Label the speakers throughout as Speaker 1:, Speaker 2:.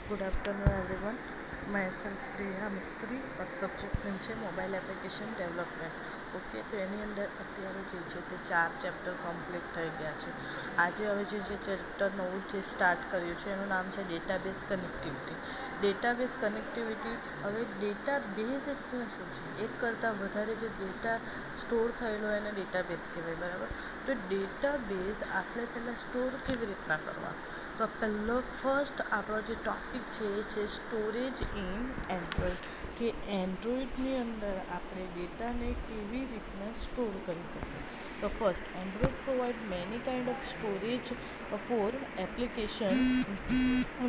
Speaker 1: Good afternoon, everyone. Myself Priya Mistry और subject name છે mobile application development. Okay, તો એની અંદર અત્યારે જે છે તે 4 ચેપ્ટર કમ્પ્લીટ થઈ ગયા છે. આજે હવે જે ચેપ્ટર નવું જે સ્ટાર્ટ કર્યું છે એનું નામ છે ડેટાબેઝ કનેક્ટિવિટી. ડેટાબેઝ કનેક્ટિવિટી, હવે ડેટાબેઝ એટલે શું છે? એક કરતાં વધારે જે ડેટા સ્ટોર થયેલો એને ડેટાબેઝ કહેવાય, બરાબર? તો ડેટાબેઝ આપણે પહેલાં સ્ટોર કેવી રીતના કરવા? તો પહેલો ફર્સ્ટ આપણો જે ટૉપિક છે એ છે સ્ટોરેજ ઇન એન્ડ્રોઈડ, કે એન્ડ્રોઈડની અંદર આપણે ડેટાને કેવી રીતના સ્ટોર કરી શકીએ. તો first, Android provide many kind of storage for application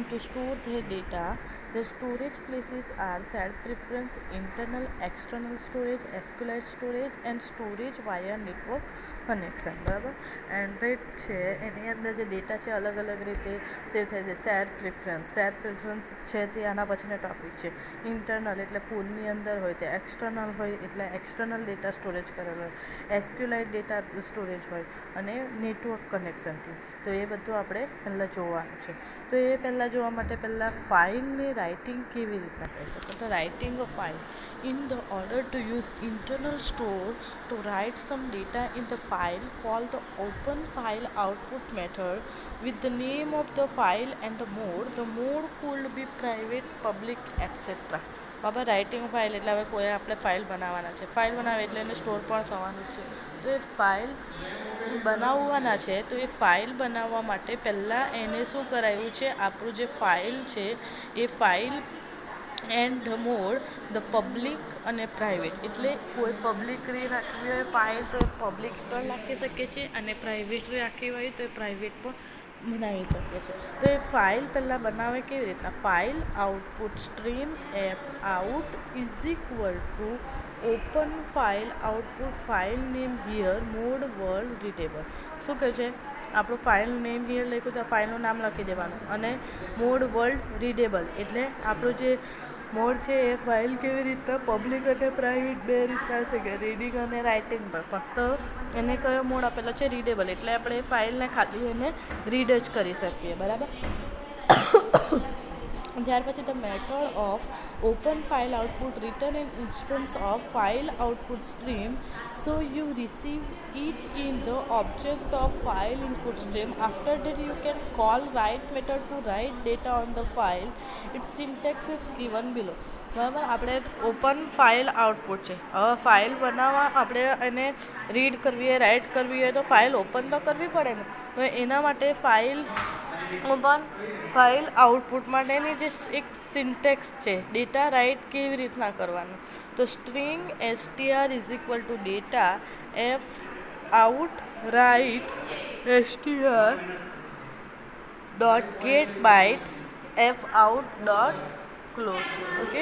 Speaker 1: to store the data. The storage places are shared preference, internal, external storage, SQLite storage and storage via network connection, બરાબર? એન્ડ્રોઈડ છે એની અંદર જે data છે અલગ અલગ રીતે સેવ થાય છે. શેર પ્રેફરન્સ છે તે આના પછીનો ટૉપિક છે. ઇન્ટરનલ એટલે ફોનની અંદર હોય તે, એક્સટર્નલ હોય એટલે એક્સટર્નલ ડેટા સ્ટોરેજ કરેલો હોય, એસક્યુલાઇટ ડેટા સ્ટોરેજ હોય અને નેટવર્ક કનેક્શનથી. તો એ બધું આપણે પહેલાં જોવાનું છે. તો એ પહેલાં જોવા માટે પહેલાં ફાઇલની રાઇટિંગ કેવી રીતના કરી શકો. તો writing a file in the order to use internal store to write some data in the file, call the open file output method with the name of the file and the mode. The mode could be private, public, etc. Baba, writing file એટલે હવે કોઈ આપણે file બનાવવાના છે. File બનાવે એટલે એને store પણ થવાનું છે. તો એ ફાઇલ બનાવવાના છે તો એ ફાઇલ બનાવવા માટે પહેલાં એને શું કરાયું છે, આપણું જે ફાઇલ છે એ file and mode the public અને પ્રાઇવેટ, એટલે કોઈ પબ્લિક રાખવી હોય ફાઇલ તો એ પબ્લિક પણ રાખી શકે છે અને પ્રાઇવેટ રાખવી હોય તો એ પ્રાઇવેટ પણ બનાવી શકે છે. તો એ ફાઇલ પહેલાં બનાવે કેવી રીતના? File output stream F out is equal to open file output file name here mode world readable. શું કહે છે? આપણું ફાઇલ નેમ હિયર લખ્યું તો ફાઇલનું નામ લખી દેવાનું અને મોડ વર્લ્ડ રીડેબલ એટલે આપણું જે મોડ છે એ ફાઇલ કેવી રીતના પબ્લિક અને પ્રાઇવેટ બે રીતના હશે કે રીડિંગ અને રાઇટિંગ પર. ફક્ત એને કયો મોડ આપેલો છે? રીડેબલ, એટલે આપણે ફાઇલને ખાલી એને રીડ જ કરી શકીએ, બરાબર? ત્યાર પછી the method of open file output return an instance of file output stream. So you receive it in the object of file input stream. After that you can call write method to write data on the file. Its syntax is given below. બરાબર, આપણે open file output છે. હવે file બનાવવા આપણે એને read કરવી હોય, right કરવી હોય તો ફાઇલ ઓપન તો કરવી પડે ને. તો એના માટે ફાઇલ ઓપન ફાઇલ આઉટપુટ માટેની જે એક સિન્ટેક્સ છે, ડેટા રાઇટ કેવી રીતના કરવાનું. તો string str is equal to data F out write str dot get bytes F out dot close. Okay,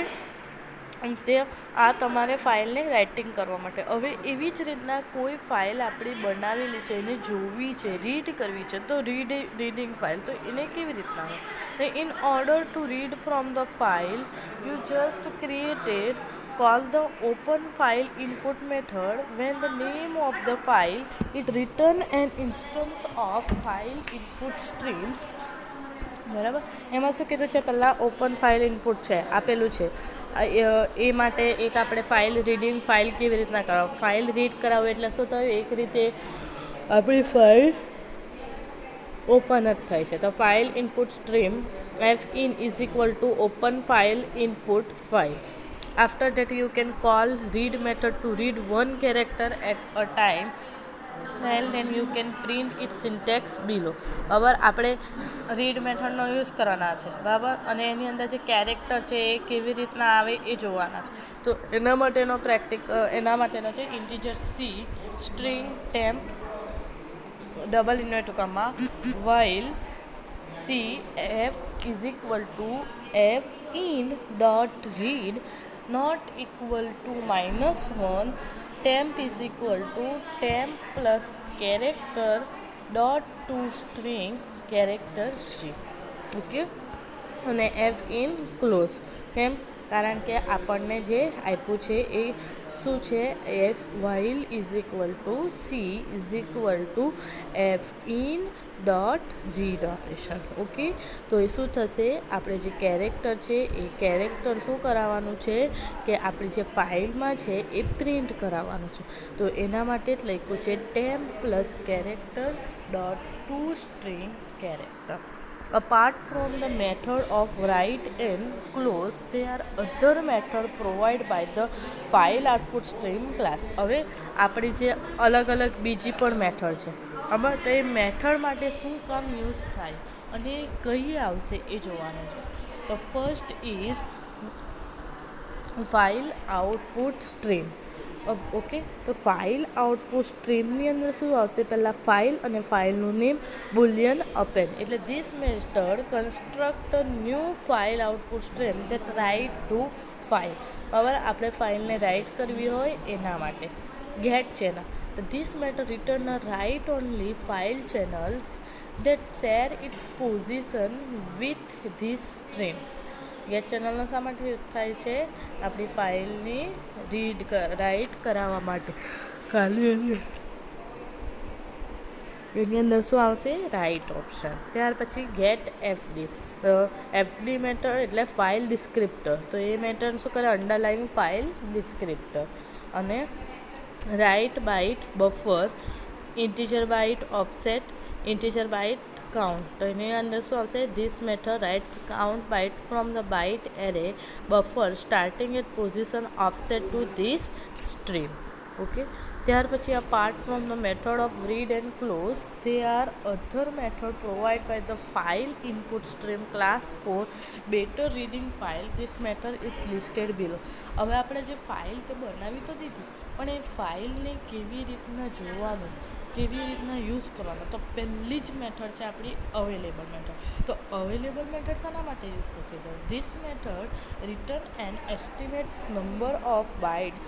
Speaker 1: તે આ તમારે ફાઇલને રાઇટિંગ કરવા માટે. હવે એવી જ રીતના કોઈ ફાઇલ આપણી બનાવેલી છે, એને જોવી છે, રીડ કરવી છે, તો રીડિંગ ફાઇલ, તો એને કેવી રીતના હોય? તો in order to read from the file you just created call the open file input method. When the name of the file it return an instance of file input streams. બરાબર, એમાં શું કીધું છે? પહેલાં ઓપન ફાઇલ ઇનપુટ છે આપેલું છે. એ માટે એક આપણે ફાઇલ રીડિંગ ફાઇલ કેવી રીતના કરાવો? ફાઇલ રીડ કરાવો એટલે શું થયું? એક રીતે આપણી ફાઇલ ઓપન જ થાય છે. તો file input stream F in is equal to open file input file. After that you can call read method to read one character at a time, and then you can print its syntax below. બરાબર, આપણે read મેથડનો use કરવાના છે, બરાબર, અને એની અંદર જે character છે એ કેવી રીતના આવે એ જોવાના છે. તો એના માટેનો છે integer C string temp double inverted comma while C F is equal to f in dot read not equal to -1, temp is equal to temp plus character dot to string character c. Okay, અને F in close. કેમ? કારણ કે આપણને જે આપ્યું છે એ શું છે? F while is equal two she is equal to f in dot read operation. Okay, તો એ શું થશે, આપણે જે કેરેક્ટર છે એ કેરેક્ટર શું કરાવવાનું છે કે આપણી જે ફાઇલમાં છે એ પ્રિન્ટ કરાવવાનું છે. તો એના માટે જ લખ્યું છે temp plus character dot to string character. Apart from the method of write and close, there are other method provided by the file output stream class. હવે આપણી જે અલગ અલગ બીજી પણ મેથડ છે, આમાં તો એ મેથડ માટે શું કામ યુઝ થાય અને કઈ આવશે એ જોવાનું છે. તો first is file output stream. Okay, તો ફાઇલ આઉટપુટ સ્ટ્રીમની અંદર શું આવશે, પહેલાં ફાઇલ અને ફાઇલનું નેમ બુલિયન અપેન્ડ. એટલે this method construct a new file output stream that write to file. હવે આપણે ફાઇલને રાઇટ કરવી હોય એના માટે ગેટ ચેનલ. તો this method return a write only file channels that share its position with this stream. Get ચેનલનો શા માટે થાય છે, આપણી ફાઇલની રાઇટ કરાવવા માટે. ખાલી એની અંદર શું આવશે, રાઇટ ઓપ્શન. ત્યાર પછી ગેટ એફડી. એફડી મેથડ એટલે ફાઇલ ડિસ્ક્રિપ્ટર. તો એ મેથડ શું કરે, અંડરલાઇન ફાઇલ ડિસ્ક્રિપ્ટર. અને write byte buffer, integer byte offset, integer byte count. તો એની અંદર શું આવશે, this method writes count byte from the byte array buffer starting at position offset to this stream. Okay, ત્યાર પછી apart from the method of read and close, they are other method provide by the file input stream class for better reading file. This method is listed below. હવે આપણે જે file તો બનાવી તો દીધી, પણ એ ફાઇલને કેવી રીતના જોવાનું, કેવી રીતના યુઝ કરવાનો, તો પહેલી જ મેથડ છે આપણી અવેલેબલ મેથડ. તો અવેલેબલ મેથડ શાના માટે યુઝ થશે, this method return an estimates number of bytes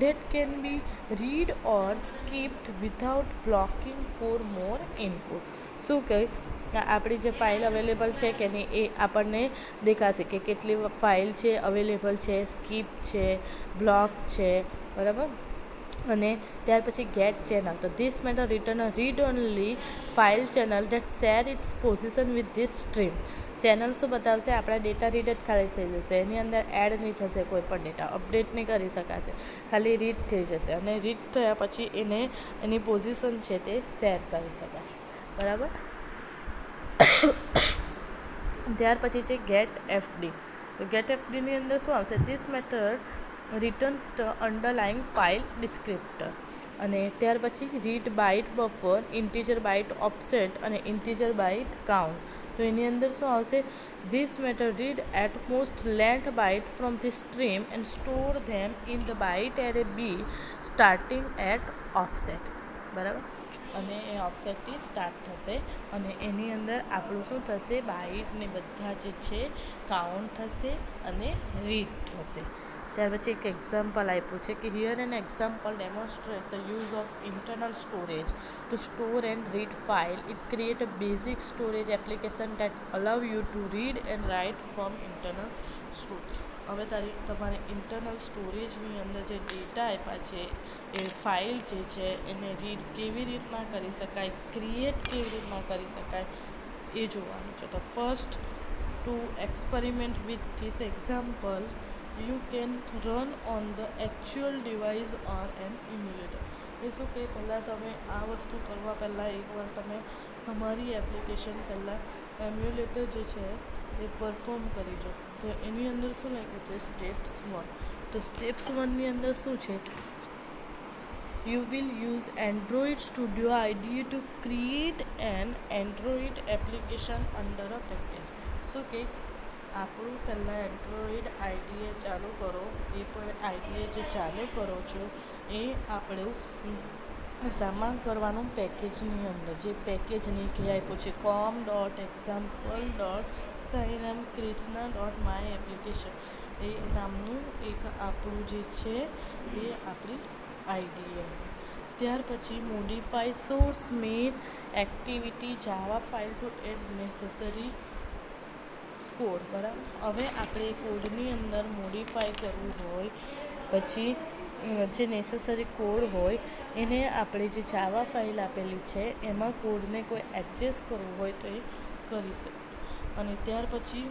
Speaker 1: that can be read or skipped without blocking for more input. શું કહે, આપણી જે ફાઇલ અવેલેબલ છે કે નહીં એ આપણને દેખાશે કે કેટલી ફાઇલ છે અવેલેબલ છે, સ્કીપ છે, બ્લોક છે, બરાબર. અને ત્યાર પછી ગેટ ચેનલ. તો this method return a read only file channel that share its position with this stream. Channel શું બતાવશે, આપણા ડેટા રીડ જ ખાલી થઈ જશે, એની અંદર એડ નહીં થશે, કોઈ પણ ડેટા અપડેટ નહીં કરી શકાશે, ખાલી રીડ થઈ જશે. અને રીડ થયા પછી એને એની પોઝિશન છે તે શેર કરી શકાશે, બરાબર. ત્યાર પછી છે ગેટ એફડી. તો ગેટ એફડીની અંદર શું આવશે, this method returns the underlying file descriptor. અને ત્યાર પછી read byte buffer, integer byte offset અને ઇન્ટીજર બાઇટ કાઉન્ટ. તો એની અંદર શું આવશે, this method read at most length byte from the stream and store them in the byte array B starting at offset, બરાબર. અને એ ઓફસેટથી સ્ટાર્ટ થશે અને એની અંદર આપણું શું થશે, બાઇટ ને બધા જે છે કાઉન્ટ થશે અને રીડ થશે. ત્યાર પછી એક એક્ઝામ્પલ આપ્યું છે કે here an example demonstrate the use of internal storage to store and read file. It create a basic storage application that allow you to read and write from internal storage. હવે તમારે internal સ્ટોરેજની અંદર જે data આપ્યા છે એ file જે છે એને રીડ કેવી રીતના કરી શકાય, ક્રિએટ કેવી રીતના કરી શકાય એ જોવાનું છે. તો first, to experiment with this example you can run on the actual device or an emulator. એ શું કે પહેલાં તમે આ વસ્તુ કરવા પહેલાં એકવાર તમે તમારી એપ્લિકેશન પહેલાં એમ્યુલેટર જે છે એ પરફોર્મ કરી દો. તો એની અંદર શું લખ્યું છે, સ્ટેપ્સ 1. તો સ્ટેપ્સ 1ની અંદર શું છે, you will use Android Studio IDE to create an Android application under a package. શું કે આપણું પહેલાં એન્ડ્રોઈડ આઈડીએ ચાલુ કરો, એ પણ આઈડીએ જે ચાલુ કરો છો એ આપણું સામાન કરવાનું પેકેજની અંદર, જે પેકેજ નીચે આપ્યું છે com.example.sainamkrishna.my-application એ નામનું એક આપણું જે છે એ આપણી આઈડીએ હશે. ત્યાર પછી modify source main activity Java file to add necessary code, બરાબર. હવે આપણે કોડની અંદર મોડિફાઈ કરવું હોય, પછી જે નેસેસરી કોડ હોય એને આપણે જે જાવા ફાઇલ આપેલી છે એમાં કોડને કોઈ એડજસ્ટ કરવું હોય તો એ કરી શકે. અને ત્યાર પછી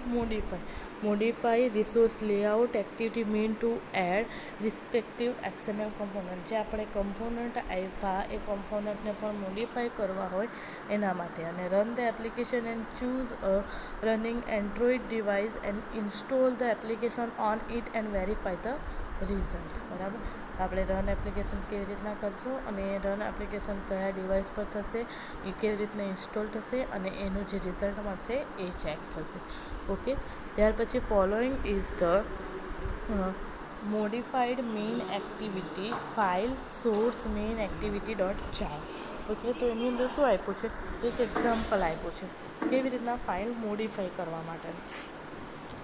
Speaker 1: modify resource layout activity main to add respective XML component. જે આપણે કમ્પોનન્ટ આપ્યા એ કમ્પોનન્ટને પણ મોડિફાઈ કરવા હોય એના માટે. અને run the application and choose a running Android device and install the application on it and verify the result. બરાબર, આપણે રન એપ્લિકેશન કેવી રીતના કરશું અને રન એપ્લિકેશન કયા ડિવાઇસ પર થશે, એ કેવી રીતના ઇન્સ્ટોલ થશે અને એનું જે રિઝલ્ટ મળશે એ ચેક થશે. ઓકે, ત્યાર પછી following is the modified main activity file source main activity dot Java. Okay, તો એની અંદર શું આપ્યું છે, એક એક્ઝામ્પલ આપ્યું છે કેવી રીતના ફાઇલ મોડિફાઈ કરવા માટે.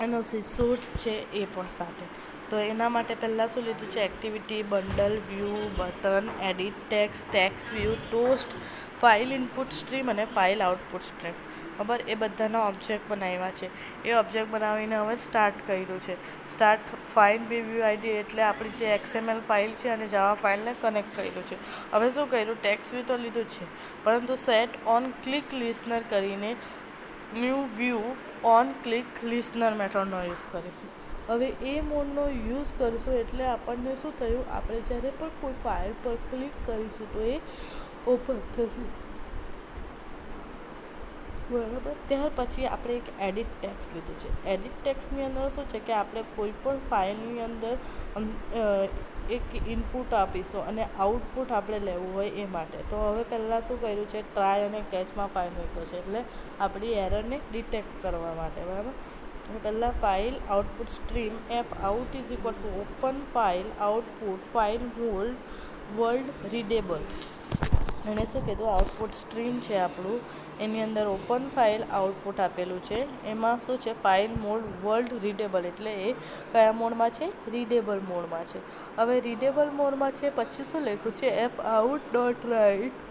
Speaker 1: એનો સોર્સ છે એ પણ સાથે. તો એના માટે પહેલાં શું લીધું છે, activity, bundle, view, button, edit tax view, toast, file input stream અને ફાઇલ આઉટપુટ સ્ટ્રીમ. બરાબર, એ બધાના ઓબ્જેક્ટ બનાવ્યા છે. એ ઓબ્જેક્ટ બનાવીને હવે સ્ટાર્ટ કર્યું છે. સ્ટાર્ટ ફાઇલ વ્યૂ આઈડી એટલે આપણી જે XML ફાઇલ છે અને જાવા ફાઇલને કનેક્ટ કર્યું છે. હવે શું કર્યું, ટેક્સ વ્યૂ તો લીધું જ છે, પરંતુ સેટ ઓન ક્લિક લિસનર કરીને new view on click listener મેથડનો યુઝ કરીશું. હવે એ મોડનો યુઝ કરીશું એટલે આપણને શું થયું, આપણે જ્યારે પણ કોઈ ફાઇલ પર ક્લિક કરીશું તો એ ઓપન થશે. બરાબર, ત્યાર પછી આપણે એક એડિટ ટેક્સ લીધું છે. એડિટ ટેક્સની અંદર શું છે કે આપણે કોઈ પણ ફાઇલની અંદર એક ઇનપુટ આપીશું અને આઉટપુટ આપણે લેવું હોય એ માટે. તો હવે પહેલાં શું કર્યું છે, ટ્રાય અને કેચમાં ફાઇલ મૂક્યો છે એટલે આપણી એરરને ડિટેક્ટ કરવા માટે. બરાબર, પહેલાં file output stream F out is equal to open file output file world readable. એને શું કીધું, આઉટપુટ સ્ટ્રીમ છે આપણું, એની અંદર ઓપન ફાઇલ આઉટપુટ આપેલું છે. એમાં શું છે, ફાઇલ મોડ વર્લ્ડ રીડેબલ એટલે એ કયા મોડમાં છે, રીડેબલ મોડમાં છે. હવે રીડેબલ મોડમાં છે પછી શું લખ્યું છે, F out dot write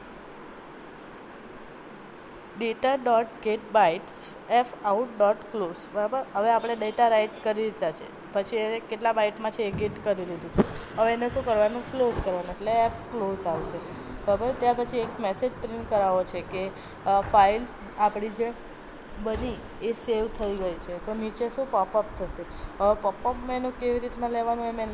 Speaker 1: data dot get bytes F out dot close. બરાબર, હવે આપણે ડેટા રાઇટ કરી દીધા છે, પછી એને કેટલા બાઇટમાં છે એ ગેટ કરી લીધું છે. હવે એને શું કરવાનું, ક્લોઝ કરવાનું એટલે એફ ક્લોઝ આવશે. બરાબર, ત્યાર પછી એક મેસેજ પ્રિન્ટ કરાવવો છે કે ફાઇલ આપણી જે બની એ સેવ થઈ ગઈ છે. તો નીચે શું પોપઅપ થશે. હવે પોપઅપ મેનુ કેવી રીતના લેવાનું એ મેં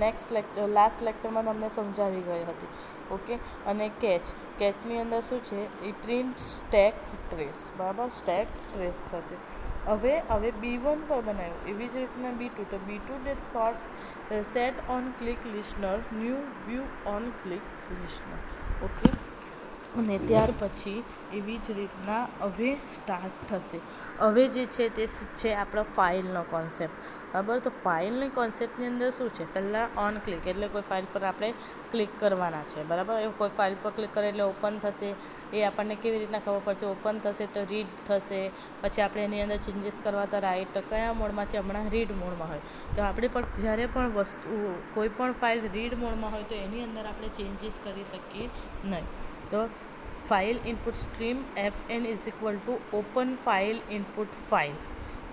Speaker 1: લાસ્ટ લેક્ચરમાં તમને સમજાવી ગઈ હતી. ઓકે, અને કેચની અંદર શું છે, એ પ્રિન્ટ સ્ટેક ટ્રેસ. બરાબર, સ્ટેક ટ્રેસ થશે. હવે B1 પર બનાવ્યું એવી જ રીતના B2. તો B2 date set on click listener new view on click listener. Okay, અને ત્યાર પછી એવી જ રીતના હવે સ્ટાર્ટ થશે. હવે જે છે તે છે આપણો ફાઇલનો કોન્સેપ્ટ. બરાબર, તો ફાઇલની કોન્સેપ્ટની અંદર શું છે, પહેલાં ઓન ક્લિક એટલે કોઈ ફાઇલ પર આપણે ક્લિક કરવાના છે. બરાબર, એ કોઈ ફાઇલ પર ક્લિક કરે એટલે ઓપન થશે. એ આપણને કેવી રીતના ખબર પડશે, ઓપન થશે તો રીડ થશે. પછી આપણે એની અંદર ચેન્જીસ કરવા તો રાઇટ કયા મોડમાં છે, હમણાં રીડ મોડમાં હોય તો આપણે પણ જ્યારે પણ કોઈ પણ ફાઇલ રીડ મોડમાં હોય તો એની અંદર આપણે ચેન્જીસ કરી શકીએ નહીં. તો file input stream FN is equal to open file input file.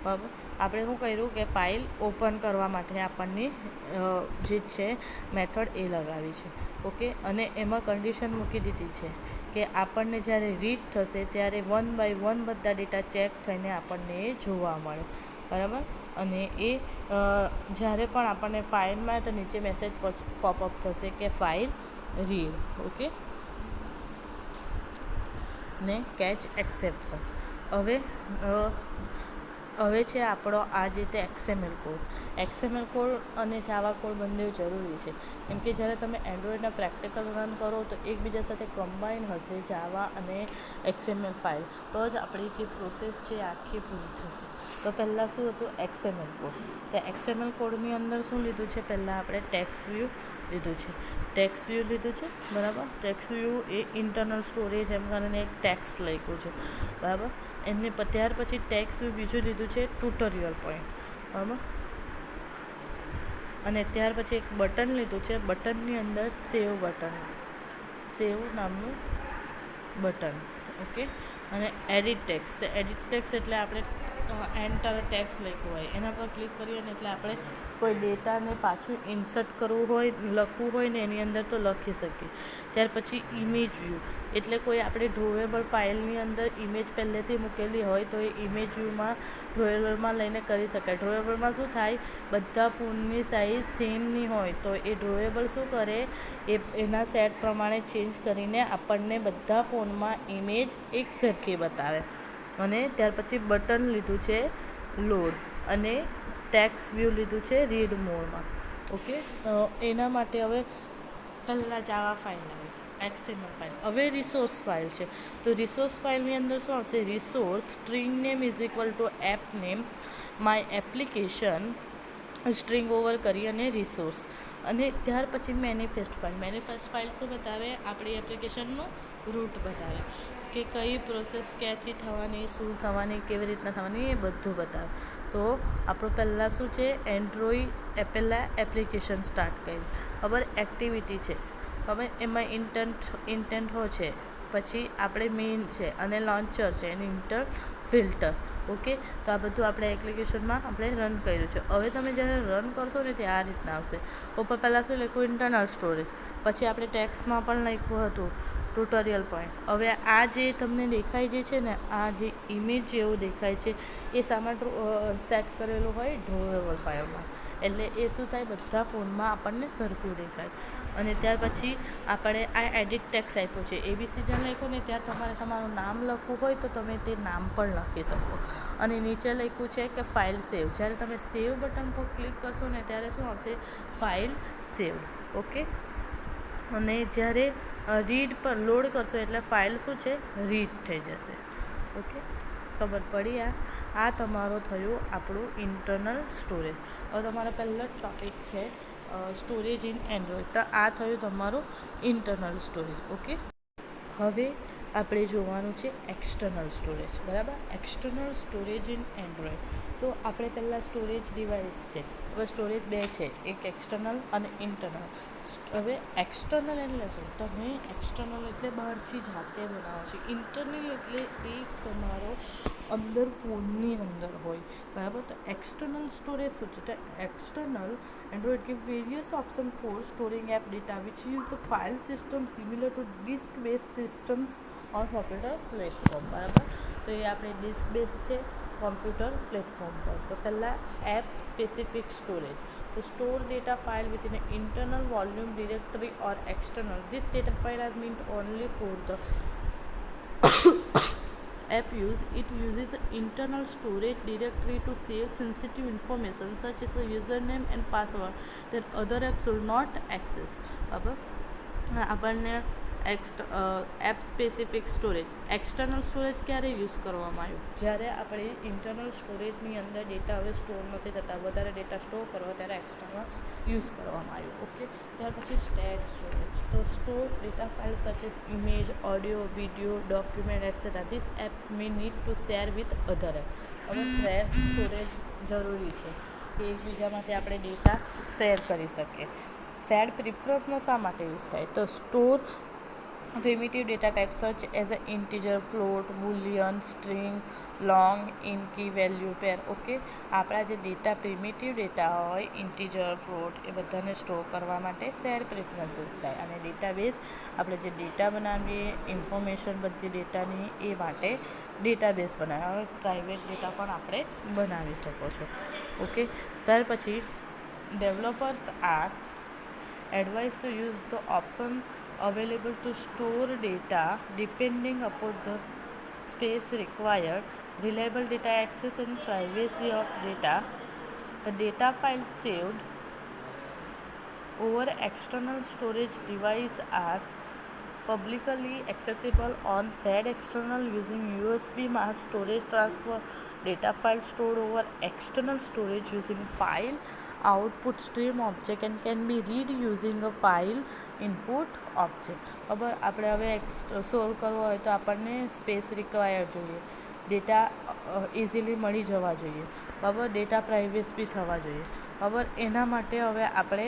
Speaker 1: બરાબર, આપણે શું કર્યું કે ફાઇલ ઓપન કરવા માટે આપણને જે છે મેથડ એ લગાવી છે. ઓકે, અને એમાં કન્ડિશન મૂકી દીધી છે કે આપણને જ્યારે રીડ થશે ત્યારે 1 બાય 1 બધા ડેટા ચેક થઈને આપણને એ જોવા મળે. બરાબર, અને એ જ્યારે પણ આપણને ફાઇલમાં તો નીચે મેસેજ પોપઅપ થશે કે ફાઇલ રીડ. ઓકે, ને કેચ એક્સેપ્શન. હવે છે આપણો આ જે તે XML કોડ અને જાવા કોડ બંને જરૂરી છે. કેમ કે જ્યારે તમે એન્ડ્રોઈડના પ્રેક્ટિકલ રન કરો તો એકબીજા સાથે કમ્બાઈન હશે જાવા અને XML ફાઇલ, તો જ આપણી જે પ્રોસેસ છે એ આખી પૂરી થશે. તો પહેલાં શું હતું, XML કોડ. તો XML કોડની અંદર શું લીધું છે, પહેલાં આપણે ટેક્સ વ્યૂ લીધું છે. બરાબર, ટેક્સ વ્યૂ એ ઇન્ટરનલ સ્ટોરેજ એમ કરીને એક ટેક્સ લખ્યું છે. બરાબર, એમને ત્યાર પછી ટેક્સ વ્યૂ બીજું લીધું છે ટ્યુટોરિયલ પોઈન્ટ. બરાબર, અને ત્યાર પછી એક બટન લીધું છે. બટનની અંદર સેવ નામનું બટન. ઓકે, અને એડિટ ટેક્સ એટલે આપણે એન્ટર ટેક્સ લખ્યું હોય એના પર ક્લિક કરીએ ને એટલે આપણે કોઈ ડેટાને પાછું ઇન્સર્ટ કરવું હોય લખવું હોય ને એની અંદર તો લખી શકીએ. ત્યાર પછી ઇમેજ વ્યૂ એટલે કોઈ આપણે ડ્રોવેબલ ફાઇલની અંદર ઇમેજ પહેલેથી મૂકેલી હોય તો એ ઇમેજ વ્યૂમાં ડ્રોવેબલમાં લઈને કરી શકાય. ડ્રોવેબલમાં શું થાય, બધા ફોનની સાઇઝ સેમની હોય તો એ ડ્રોવેબલ શું કરે, એના સેટ પ્રમાણે ચેન્જ કરીને આપણને બધા ફોનમાં ઇમેજ એક સરખી બતાવે. અને ત્યાર પછી બટન લીધું છે લોડ અને ટેક્સ વ્યૂ લીધું છે રીડ મોડમાં. ઓકે, એના માટે હવે પહેલાં જાવા ફાઇલ આવે, XML ફાઇલ. હવે રિસોર્સ ફાઇલ છે તો રિસોર્સ ફાઇલની અંદર શું આવશે, resource string name is equal two app name my application string over કરી અને રિસોર્સ. અને ત્યાર પછી મેનિફેસ્ટ ફાઇલ. મેનિફેસ્ટ ફાઇલ શું બતાવે, આપણી એપ્લિકેશનનું રૂટ બતાવે કે કઈ પ્રોસેસ ક્યાંથી થવાની, શું થવાની, કેવી રીતના થવાની, એ બધું બતાવે. તો આપણું પહેલાં શું છે, એન્ડ્રોઈડ પહેલાં એપ્લિકેશન સ્ટાર્ટ કરી, ખબર એક્ટિવિટી છે, હવે એમાં ઇન્ટેન્ટ હો છે, પછી આપણે મેઇન છે અને લોન્ચર છે અને ઇન્ટર ફિલ્ટર. ઓકે, તો આ બધું આપણે એપ્લિકેશનમાં આપણે રન કર્યું છે. હવે તમે જ્યારે રન કરશો ને તે આ રીતના આવશે. ઉપર પહેલાં શું લખ્યું, ઇન્ટરનલ સ્ટોરેજ, પછી આપણે ટેક્સમાં પણ લખ્યું હતું ટ્યુટોરિયલ પોઈન્ટ. હવે આ જે તમને દેખાય જે છે ને, આ જે ઇમેજ જેવું દેખાય છે એ સામાન સેટ કરેલું હોય ડ્રોવેબલ ફાઇલમાં, એટલે એ શું થાય, બધા ફોનમાં આપણને સરખું દેખાય. અને ત્યાર પછી આપણે આ એડિટ ટેક્સ આપ્યો છે, ABC જેમ લખ્યું ને ત્યાં તમારે તમારું નામ લખવું હોય તો તમે તે નામ પણ લખી શકો. અને નીચે લખ્યું છે કે ફાઇલ સેવ. જ્યારે તમે સેવ બટન પર ક્લિક કરશો ને ત્યારે શું આવશે, ફાઇલ સેવ. ઓકે, અને જ્યારે રીડ પર લોડ કરશો એટલે ફાઇલ શું છે, રીડ થઈ જશે. ઓકે, ખબર પડી. આ તમારો થયું આપણું ઇન્ટરનલ સ્ટોરેજ. હવે તમારો પહેલો જ ટૉપિક છે સ્ટોરેજ ઇન એન્ડ્રોઈડ. તો આ થયું તમારું ઇન્ટરનલ સ્ટોરેજ. ઓકે, હવે આપણે જોવાનું છે એક્સટર્નલ સ્ટોરેજ. બરાબર, એક્સટર્નલ સ્ટોરેજ ઇન એન્ડ્રોઈડ. તો આપણે પહેલાં સ્ટોરેજ ડિવાઇસ છે, હવે સ્ટોરેજ બે છે, એક એક્સટર્નલ અને ઇન્ટરનલ. હવે એક્સટર્નલ એટલે શું, તમે એક્સટર્નલ એટલે બહારથી જાતે બનાવો છો. ઇન્ટરનલ એટલે એ તમારો અંદર ફોનની અંદર હોય. બરાબર, તો એક્સટર્નલ સ્ટોરેજ શું છે, તો external Android give various options for storing app data which use a file system similar to disk based systems or computer platform. બરાબર, તો એ આપણે ડિસ્ક બેઝ છે કોમ્પ્યુટર પ્લેટફોર્મ પર. તો પહેલાં એપ સ્પેસિફિક સ્ટોરેજ, તો store data file within an internal volume directory or external. This data file are meant only for the app use. It uses internal storage directory to save sensitive information such as a username and password that other apps will not access. બરાબર, આપણને app specific storage. External storage ક્યારે use કરવામાં આવ્યું, જ્યારે આપણે internal સ્ટોરેજની અંદર data હવે store નથી થતા, વધારે ડેટા સ્ટોર કરવા ત્યારે એક્સટર્નલ યુઝ કરવામાં આવ્યું. ઓકે, ત્યાર પછી સ્ટેટ સ્ટોરેજ. તો store data file such as image, audio, video, document etcetera. This app May need to share with other app. હવે શેર સ્ટોરેજ જરૂરી છે કે એકબીજામાંથી આપણે ડેટા શેર કરી શકીએ. શેર્ડ પ્રિફરન્સમાં શા માટે યુઝ થાય, તો store primitive data types such as an integer, float, boolean, string, long, in key value pair. Okay, આપણા જે ડેટા પ્રિમિટિવ ડેટા હોય, ઇન્ટીજર, ફ્લોટ, એ બધાને સ્ટોર કરવા માટે શેર પ્રેફરન્સ યુઝ થાય. અને ડેટાબેઝ આપણે જે ડેટા બનાવીએ ઇન્ફોર્મેશન બધી ડેટાની, એ માટે ડેટાબેઝ બનાવે. પ્રાઇવેટ ડેટા પણ આપણે બનાવી શકો છો. ઓકે, ત્યાર પછી developers are advised to use the option available to store data depending upon the space required, reliable data access and privacy of data. The data files saved over external storage device are publicly accessible on said external using USB mass storage transfer. Data file stored over external storage using file output stream object and can be read using a file input object. ખબર, આપણે હવે solve કરવો હોય તો આપણને space require જોઈએ, data easily મળી જવા જોઈએ. બરાબર. ડેટા પ્રાઇવેસી બી થવા જોઈએ, બરાબર. એના માટે હવે આપણે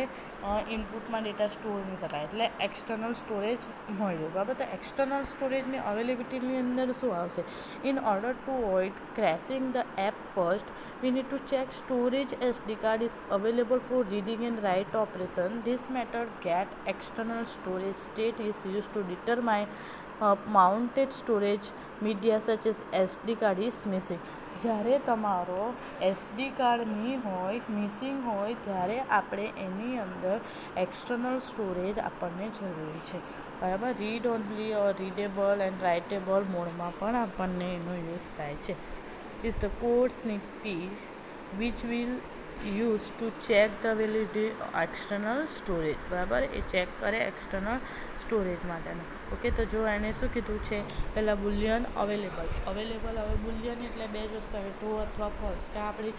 Speaker 1: ઇનપુટમાં ડેટા સ્ટોર નહીં થતા, એટલે એક્સટર્નલ સ્ટોરેજ મળ્યું, બરાબર. તો એક્સટર્નલ સ્ટોરેજની અવેલેબિલિટીની અંદર શું આવશે? In order to avoid crashing the app first, we need to check storage SD card is available for reading and write operation. This method get external storage state is used to determine mounted storage media such as SD card is missing. જ્યારે તમારો SD card નહીં હોય, missing હોય, ત્યારે આપણે એની અંદર external storage આપણને જરૂરી છે, બરાબર. Read only or readable and writable મોડમાં પણ આપણને એનો યુઝ થાય છે. Is the code snippet which will use to check the validity external storage, બરાબર. એ ચેક કરે એક્સટર્નલ સ્ટોરેજ માટેનું. ઓકે, તો જો એને શું કીધું છે? પહેલાં બુલિયન અવેલેબલ. હવે બુલિયન એટલે બે જ વસ્તુ આવે, ટ્રુ અથવા ફોલ્સ, કે આપણી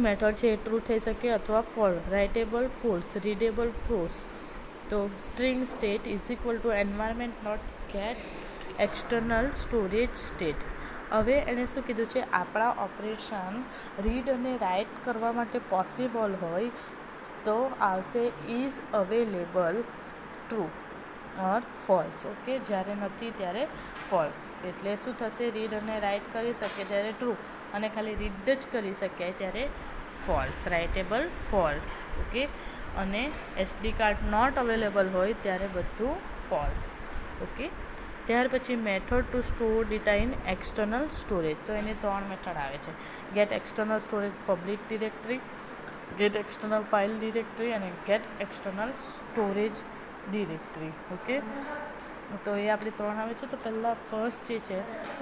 Speaker 1: મેથડ છે એ ટ્રુ થઈ શકે અથવા false. Writable false, readable false. તો string state is equal to environment not get external storage state. હવે એણે શું કીધું છે? આપણા ઓપરેશન રીડ અને રાઇટ કરવા માટે પોસિબલ હોય તો આવશે is available true or false. Okay, જ્યારે નથી ત્યારે ફોલ્સ. એટલે શું થશે? રીડ અને રાઇટ કરી શકીએ ત્યારે ટ્રુ, અને ખાલી રીડ જ કરી શકાય ત્યારે ફોલ્સ, રાઇટેબલ ફોલ્સ. ઓકે, અને SD કાર્ડ નોટ અવેલેબલ હોય ત્યારે બધું ફોલ્સ. ઓકે, ત્યાર પછી method to store data in external storage. તો એની 3 મેથડ આવે છે: get external storage public directory, get external file directory, અને get external storage directory. Okay, તો એ આપણી 3 આવે છે. તો પહેલાં ફર્સ્ટ જે છે,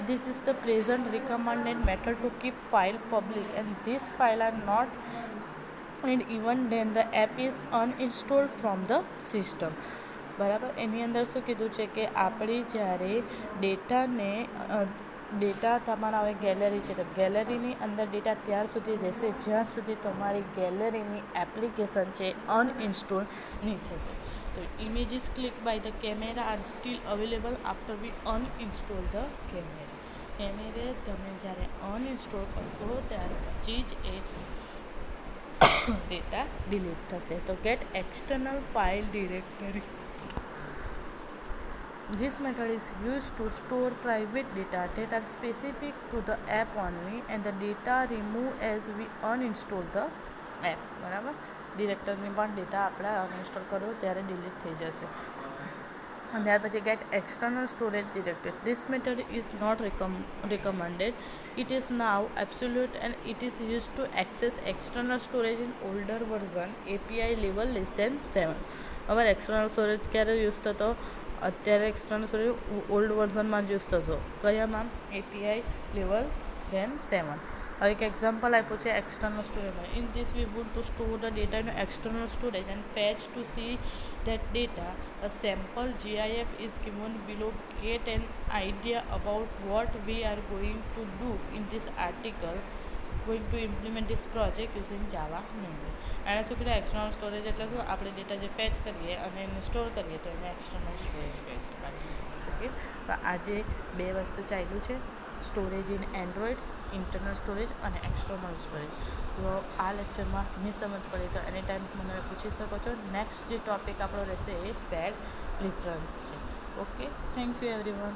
Speaker 1: this is the present recommended method to keep file public and this file are not and even then the app is uninstalled from the system, બરાબર. એની અંદર શું કીધું છે કે આપણી જ્યારે ડેટા તમારા હવે ગેલેરી છે, તો ગેલેરીની અંદર ડેટા ત્યાર સુધી રહેશે જ્યાં સુધી તમારી ગેલેરીની એપ્લિકેશન છે અનઇન્સ્ટોલ નહીં થશે. તો images click by the camera are still available after we uninstall the camera તમે જ્યારે અનઇન્સ્ટોલ કરશો ત્યારે પછી જ એ ડેટા ડિલીટ થશે. તો get external file directory. This method is used to store private data that are specific to the app only and the data removed as we uninstall the app, બરાબર. ડિરેક્ટરની પણ data આપણે uninstall કરો ત્યારે delete થઈ જશે. અને ત્યાર પછી get external storage directory. This method is not recommended. It is now absolute and it is used to access external storage in older version API level less than 7. હવે external storage ક્યારે use થતો? અત્યારે external storage old વર્ઝનમાં જ use થશો. કયામાં? API level then 7. હવે એક example આપ્યું છે એક્સટર્નલ સ્ટોરેજમાં. In this we want to store the data in external storage and fetch to see that data. A sample GIF is given below. Get an idea about what we are going to do in this article. Going to implement this project using Java mainly. એણે શું કીધું? External storage એટલે શું? આપણે data જે fetch કરીએ અને એને સ્ટોર કરીએ તો એને એક્સટર્નલ સ્ટોરેજ કહી શકાય. ઓકે, તો આજે 2 વસ્તુ ચાલ્યું છે: storage in Android, internal storage અને એક્સટર્નલ સ્ટોરેજ. તો આ લેક્ચરમાં નહીં સમજ પડે તો એની ટાઈમ મને પૂછી શકો છો. નેક્સ્ટ જે ટૉપિક આપણો રહેશે એ સેડ પ્રિફરન્સ છે. Okay, thank you everyone.